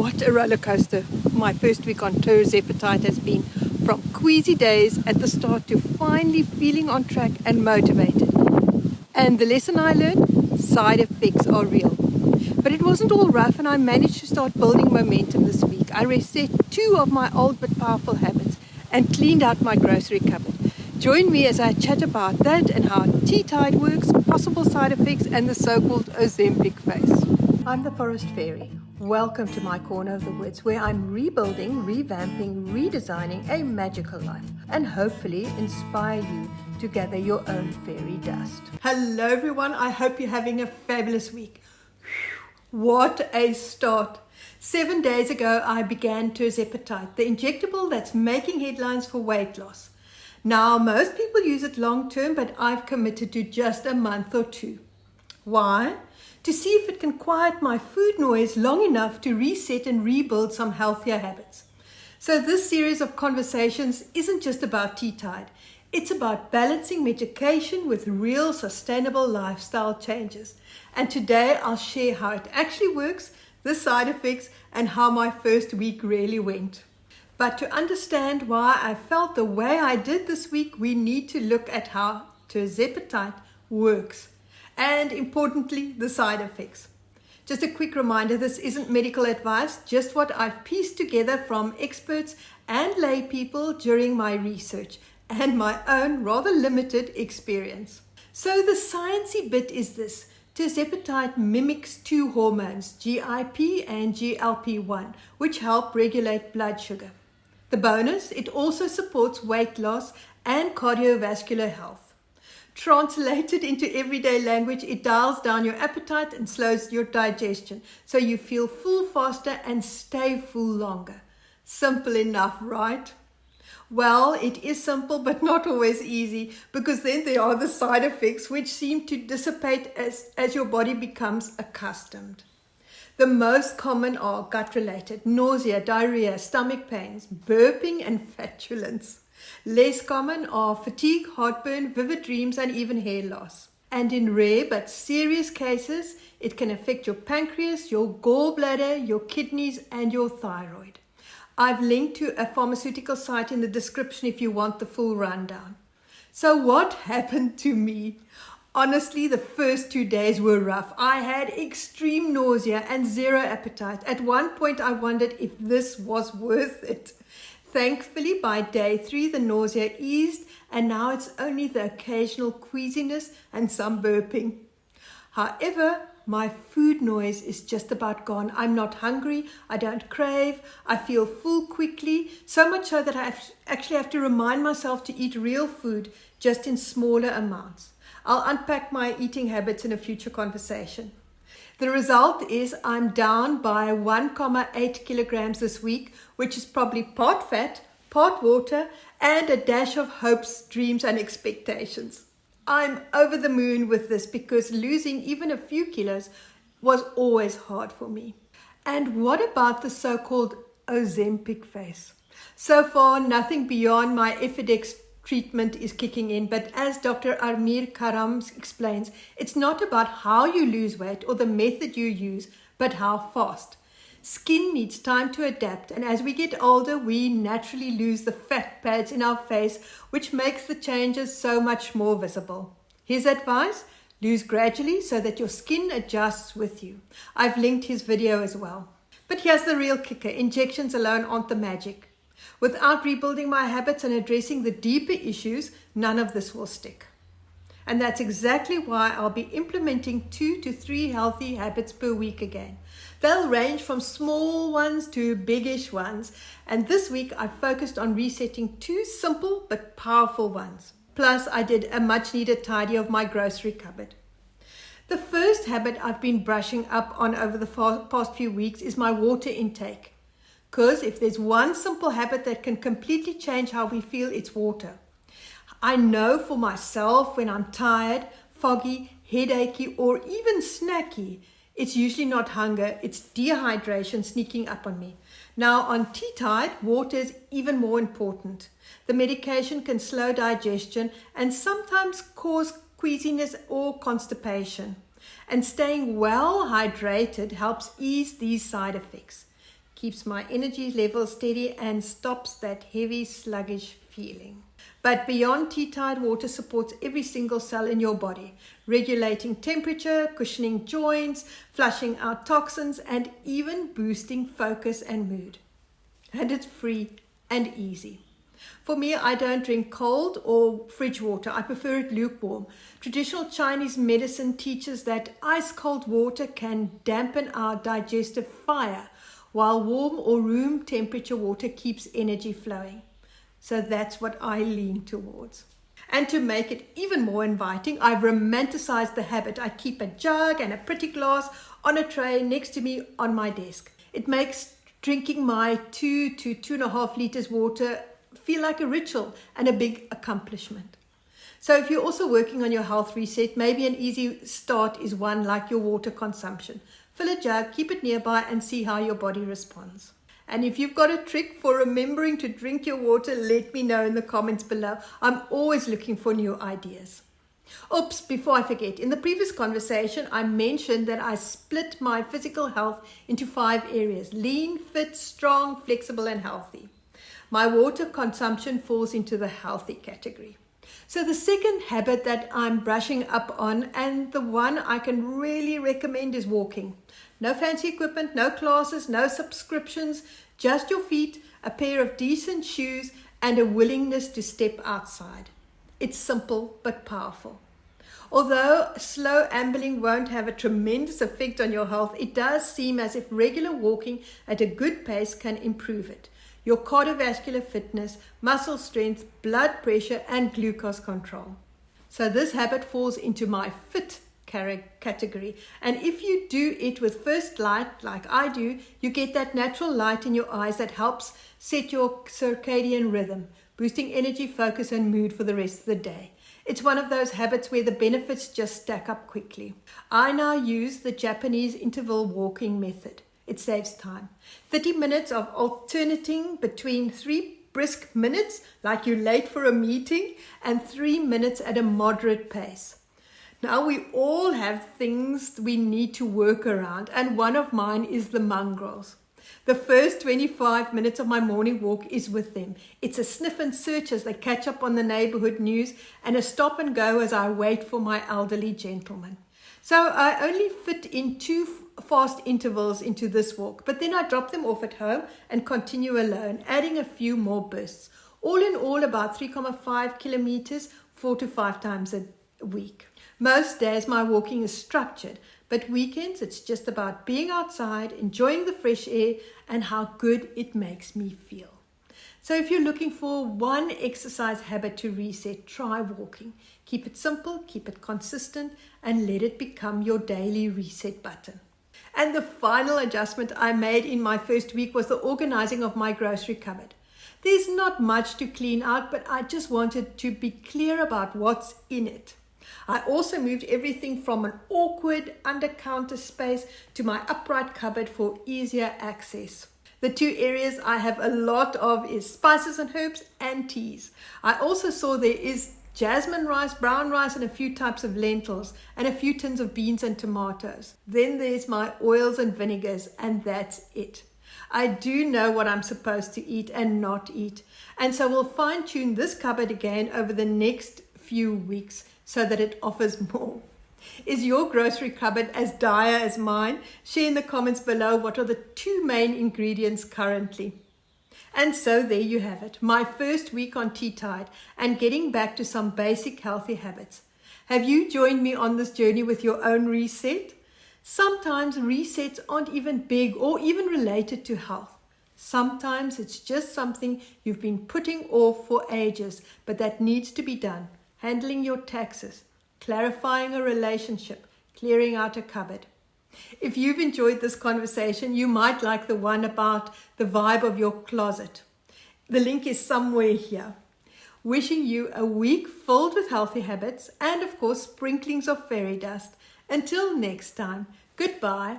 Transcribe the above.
What a roller coaster my first week on Tirzepatide has been. From queasy days at the start to finally feeling on track and motivated. And the lesson I learned, side effects are real. But it wasn't all rough and I managed to start building momentum this week. I reset 2 of my old but powerful habits and cleaned out my grocery cupboard. Join me as I chat about that and how T-Tide works, possible side effects and the so-called Ozempic phase. I'm the Forest Fairy. Welcome to my corner of the woods where I'm rebuilding, revamping, redesigning a magical life and hopefully inspire you to gather your own fairy dust. Hello everyone, I hope you're having a fabulous week. What a start. 7 days ago I began Tirzepatide, the injectable that's making headlines for weight loss. Now most people use it long term, but I've committed to just a month or 2. Why? To see if it can quiet my food noise long enough to reset and rebuild some healthier habits. So this series of conversations isn't just about T-Tide. It's about balancing medication with real sustainable lifestyle changes. And today I'll share how it actually works, the side effects, and how my first week really went. But to understand why I felt the way I did this week, we need to look at how Tirzepatide works. And importantly, the side effects. Just a quick reminder, this isn't medical advice, just what I've pieced together from experts and lay people during my research and my own rather limited experience. So the sciencey bit is this. Tirzepatide mimics 2 hormones, GIP and GLP-1, which help regulate blood sugar. The bonus, it also supports weight loss and cardiovascular health. Translated into everyday language, it dials down your appetite and slows your digestion, so you feel full faster and stay full longer. Simple enough, right? Well, it is simple, but not always easy, because then there are the side effects which seem to dissipate as your body becomes accustomed. The most common are gut-related, nausea, diarrhea, stomach pains, burping and flatulence. Less common are fatigue, heartburn, vivid dreams, and even hair loss. And in rare but serious cases, it can affect your pancreas, your gallbladder, your kidneys, and your thyroid. I've linked to a pharmaceutical site in the description if you want the full rundown. So what happened to me? Honestly, the first 2 days were rough. I had extreme nausea and zero appetite. At one point, I wondered if this was worth it. Thankfully, by day 3, the nausea eased, and now it's only the occasional queasiness and some burping. However, my food noise is just about gone. I'm not hungry, I don't crave, I feel full quickly, so much so that I actually have to remind myself to eat real food, just in smaller amounts. I'll unpack my eating habits in a future conversation. The result is I'm down by 1.8 kilograms this week, which is probably part fat, part water, and a dash of hopes, dreams, and expectations. I'm over the moon with this because losing even a few kilos was always hard for me. And what about the so-called Ozempic phase? So far, nothing beyond my Efidex treatment is kicking in, but as Dr. Amir Karam explains, it's not about how you lose weight or the method you use, but how fast. Skin needs time to adapt, and as we get older, we naturally lose the fat pads in our face, which makes the changes so much more visible. His advice? Lose gradually so that your skin adjusts with you. I've linked his video as well. But here's the real kicker. Injections alone aren't the magic. Without rebuilding my habits and addressing the deeper issues, none of this will stick. And that's exactly why I'll be implementing 2 to 3 healthy habits per week again. They'll range from small ones to biggish ones. And this week I focused on resetting 2 simple but powerful ones. Plus I did a much needed tidy of my grocery cupboard. The first habit I've been brushing up on over the past few weeks is my water intake. Because if there's one simple habit that can completely change how we feel, it's water. I know for myself when I'm tired, foggy, headachy, or even snacky, it's usually not hunger, it's dehydration sneaking up on me. Now on T-Tide, water is even more important. The medication can slow digestion and sometimes cause queasiness or constipation. And staying well hydrated helps ease these side effects. keeps my energy level steady, and stops that heavy, sluggish feeling. But beyond tea tide, water supports every single cell in your body, regulating temperature, cushioning joints, flushing out toxins, and even boosting focus and mood. And it's free and easy. For me, I don't drink cold or fridge water. I prefer it lukewarm. Traditional Chinese medicine teaches that ice cold water can dampen our digestive fire, while warm or room temperature water keeps energy flowing. So that's what I lean towards. And to make it even more inviting, I've romanticized the habit. I keep a jug and a pretty glass on a tray next to me on my desk. It makes drinking my 2 to 2.5 liters water feel like a ritual and a big accomplishment. So if you're also working on your health reset, maybe an easy start is one like your water consumption. Fill a jug, keep it nearby, and see how your body responds. And if you've got a trick for remembering to drink your water, let me know in the comments below. I'm always looking for new ideas. Oops, before I forget, in the previous conversation, I mentioned that I split my physical health into 5 areas: lean, fit, strong, flexible, and healthy. My water consumption falls into the healthy category. So the second habit that I'm brushing up on, and the one I can really recommend, is walking. No fancy equipment, no classes, no subscriptions, just your feet, a pair of decent shoes, and a willingness to step outside. It's simple but powerful. Although slow ambling won't have a tremendous effect on your health, it does seem as if regular walking at a good pace can improve it. Your cardiovascular fitness, muscle strength, blood pressure, and glucose control. So this habit falls into my fit category. And if you do it with first light, like I do, you get that natural light in your eyes that helps set your circadian rhythm, boosting energy, focus, and mood for the rest of the day. It's one of those habits where the benefits just stack up quickly. I now use the Japanese interval walking method. It saves time. 30 minutes of alternating between 3 brisk minutes, like you're late for a meeting, and 3 minutes at a moderate pace. Now, we all have things we need to work around, and one of mine is the mongrels. The first 25 minutes of my morning walk is with them. It's a sniff and search as they catch up on the neighborhood news, and a stop and go as I wait for my elderly gentleman. So I only fit in 2 fast intervals into this walk, but then I drop them off at home and continue alone, adding a few more bursts. All in all, about 3.5 kilometers, 4 to 5 times a week. Most days my walking is structured, but weekends it's just about being outside, enjoying the fresh air, and how good it makes me feel. So if you're looking for one exercise habit to reset, try walking. Keep it simple, keep it consistent, and let it become your daily reset button. And the final adjustment I made in my first week was the organizing of my grocery cupboard. There's not much to clean out, but I just wanted to be clear about what's in it. I also moved everything from an awkward under-counter space to my upright cupboard for easier access. The 2 areas I have a lot of is spices and herbs and teas. I also saw there is jasmine rice, brown rice, and a few types of lentils, and a few tins of beans and tomatoes. Then there's my oils and vinegars, and that's it. I do know what I'm supposed to eat and not eat, and so we'll fine-tune this cupboard again over the next few weeks so that it offers more. Is your grocery cupboard as dire as mine? Share in the comments below what are the 2 main ingredients currently. And so there you have it, my first week on tea tide and getting back to some basic healthy habits. Have you joined me on this journey with your own reset? Sometimes resets aren't even big or even related to health. Sometimes it's just something you've been putting off for ages, but that needs to be done. Handling your taxes, clarifying a relationship, clearing out a cupboard. If you've enjoyed this conversation, you might like the one about the vibe of your closet. The link is somewhere here. Wishing you a week filled with healthy habits and, of course, sprinklings of fairy dust. Until next time, goodbye